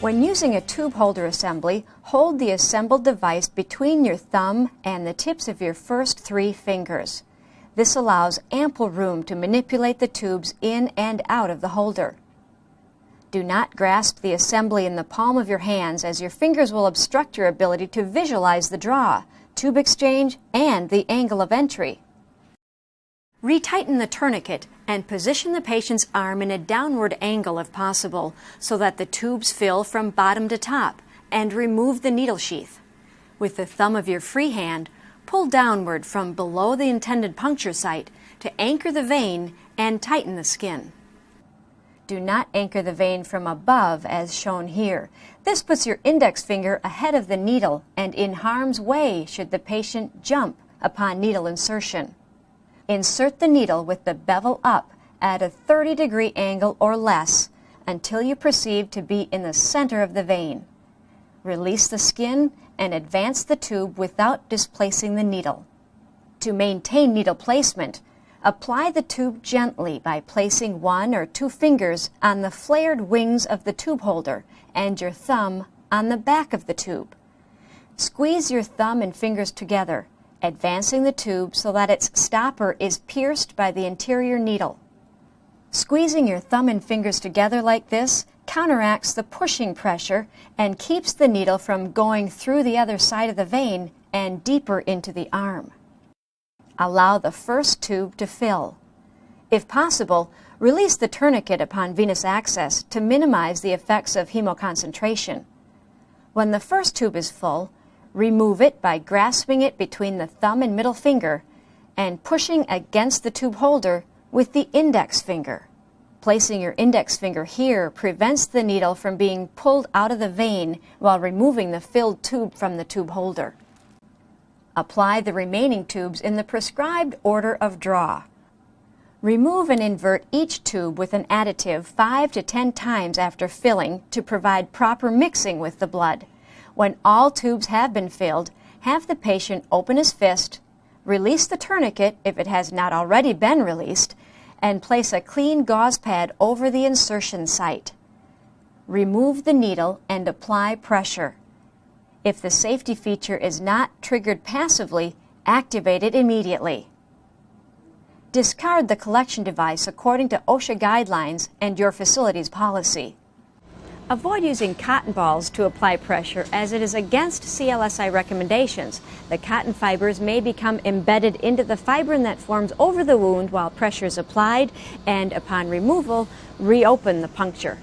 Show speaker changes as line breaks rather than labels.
When using a tube holder assembly, hold the assembled device between your thumb and the tips of your first 3 fingers. This allows ample room to manipulate the tubes in and out of the holder. Do not grasp the assembly in the palm of your hands, as your fingers will obstruct your ability to visualize the draw, tube exchange, and the angle of entry. Retighten the tourniquet and position the patient's arm in a downward angle if possible, so that the tubes fill from bottom to top, and remove the needle sheath. With the thumb of your free hand, pull downward from below the intended puncture site to anchor the vein and tighten the skin. Do not anchor the vein from above as shown here. This puts your index finger ahead of the needle and in harm's way should the patient jump upon needle insertion. Insert the needle with the bevel up at a 30-degree angle or less until you perceive to be in the center of the vein. Release the skin and advance the tube without displacing the needle. To maintain needle placement, apply the tube gently by placing 1 or 2 fingers on the flared wings of the tube holder and your thumb on the back of the tube. Squeeze your thumb and fingers together, advancing the tube so that its stopper is pierced by the interior needle. Squeezing your thumb and fingers together like this counteracts the pushing pressure and keeps the needle from going through the other side of the vein and deeper into the arm. Allow the first tube to fill. If possible, release the tourniquet upon venous access to minimize the effects of hemoconcentration. When the first tube is full, remove it by grasping it between the thumb and middle finger and pushing against the tube holder with the index finger. Placing your index finger here prevents the needle from being pulled out of the vein while removing the filled tube from the tube holder. Apply the remaining tubes in the prescribed order of draw. Remove and invert each tube with an additive 5 to 10 times after filling to provide proper mixing with the blood. When all tubes have been filled, have the patient open his fist, release the tourniquet if it has not already been released, and place a clean gauze pad over the insertion site. Remove the needle and apply pressure. If the safety feature is not triggered passively, activate it immediately. Discard the collection device according to OSHA guidelines and your facility's policy. Avoid using cotton balls to apply pressure, as it is against CLSI recommendations. The cotton fibers may become embedded into the fibrin that forms over the wound while pressure is applied, and upon removal, reopen the puncture.